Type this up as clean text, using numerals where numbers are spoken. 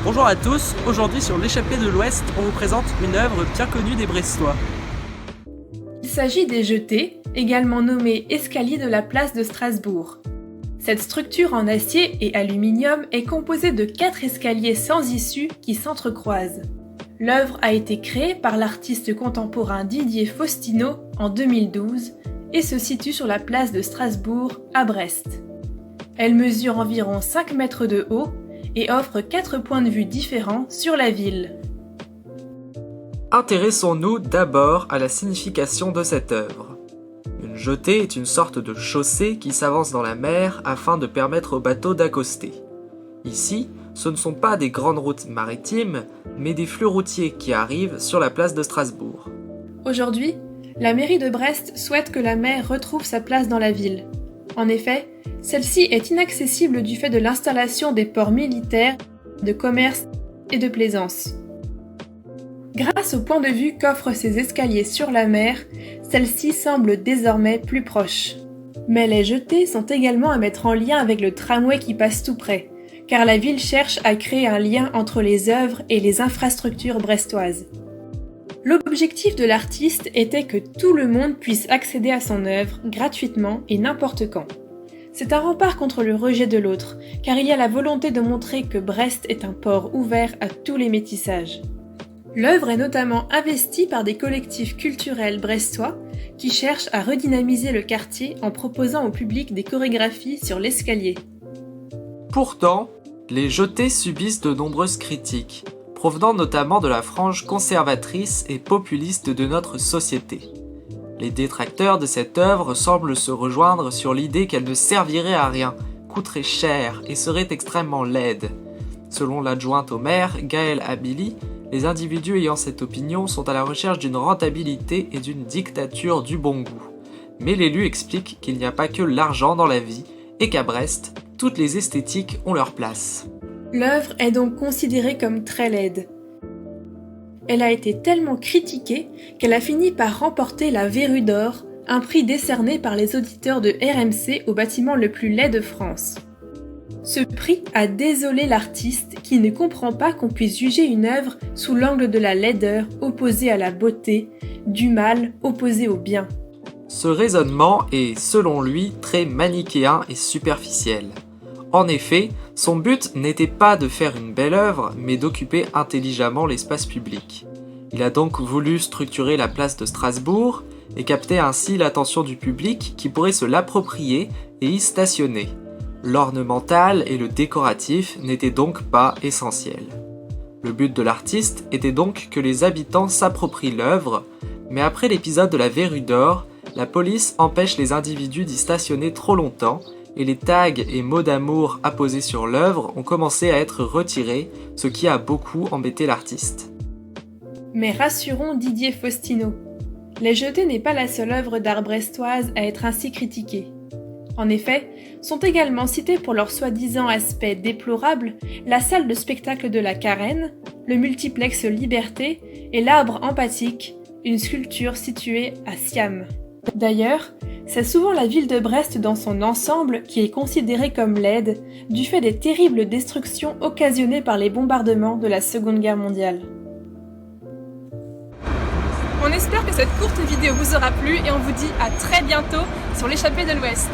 Bonjour à tous, aujourd'hui sur l'échappée de l'Ouest, on vous présente une œuvre bien connue des Brestois. Il s'agit des jetées, également nommées escaliers de la place de Strasbourg. Cette structure en acier et aluminium est composée de 4 escaliers sans issue qui s'entrecroisent. L'œuvre a été créée par l'artiste contemporain Didier Faustino en 2012 et se situe sur la place de Strasbourg à Brest. Elle mesure environ 5 mètres de haut et offre 4 points de vue différents sur la ville. Intéressons-nous d'abord à la signification de cette œuvre. Une jetée est une sorte de chaussée qui s'avance dans la mer afin de permettre aux bateaux d'accoster. Ici, ce ne sont pas des grandes routes maritimes, mais des flux routiers qui arrivent sur la place de Strasbourg. Aujourd'hui, la mairie de Brest souhaite que la mer retrouve sa place dans la ville. En effet, celle-ci est inaccessible du fait de l'installation des ports militaires, de commerce et de plaisance. Grâce au point de vue qu'offrent ces escaliers sur la mer, celle-ci semble désormais plus proche. Mais les jetées sont également à mettre en lien avec le tramway qui passe tout près, car la ville cherche à créer un lien entre les œuvres et les infrastructures brestoises. L'objectif de l'artiste était que tout le monde puisse accéder à son œuvre gratuitement et n'importe quand. C'est un rempart contre le rejet de l'autre, car il y a la volonté de montrer que Brest est un port ouvert à tous les métissages. L'œuvre est notamment investie par des collectifs culturels brestois qui cherchent à redynamiser le quartier en proposant au public des chorégraphies sur l'escalier. Pourtant, les jetées subissent de nombreuses critiques, provenant notamment de la frange conservatrice et populiste de notre société. Les détracteurs de cette œuvre semblent se rejoindre sur l'idée qu'elle ne servirait à rien, coûterait cher et serait extrêmement laide. Selon l'adjointe au maire, Gaëlle Abili, les individus ayant cette opinion sont à la recherche d'une rentabilité et d'une dictature du bon goût. Mais l'élu explique qu'il n'y a pas que l'argent dans la vie et qu'à Brest, toutes les esthétiques ont leur place. L'œuvre est donc considérée comme très laide. Elle a été tellement critiquée qu'elle a fini par remporter la Verrue d'Or, un prix décerné par les auditeurs de RMC au bâtiment le plus laid de France. Ce prix a désolé l'artiste qui ne comprend pas qu'on puisse juger une œuvre sous l'angle de la laideur opposée à la beauté, du mal opposé au bien. Ce raisonnement est, selon lui, très manichéen et superficiel. En effet, son but n'était pas de faire une belle œuvre, mais d'occuper intelligemment l'espace public. Il a donc voulu structurer la place de Strasbourg et capter ainsi l'attention du public qui pourrait se l'approprier et y stationner. L'ornemental et le décoratif n'étaient donc pas essentiels. Le but de l'artiste était donc que les habitants s'approprient l'œuvre, mais après l'épisode de la Verrue d'Or, la police empêche les individus d'y stationner trop longtemps et les tags et mots d'amour apposés sur l'œuvre ont commencé à être retirés, ce qui a beaucoup embêté l'artiste. Mais rassurons Didier Faustino. Les jetées n'est pas la seule œuvre d'art brestoise à être ainsi critiquée. En effet, sont également cités pour leur soi-disant aspect déplorable la salle de spectacle de la Carène, le multiplex Liberté et l'arbre empathique, une sculpture située à Siam. D'ailleurs, c'est souvent la ville de Brest dans son ensemble qui est considérée comme laide du fait des terribles destructions occasionnées par les bombardements de la Seconde Guerre mondiale. On espère que cette courte vidéo vous aura plu et on vous dit à très bientôt sur l'échappée de l'Ouest.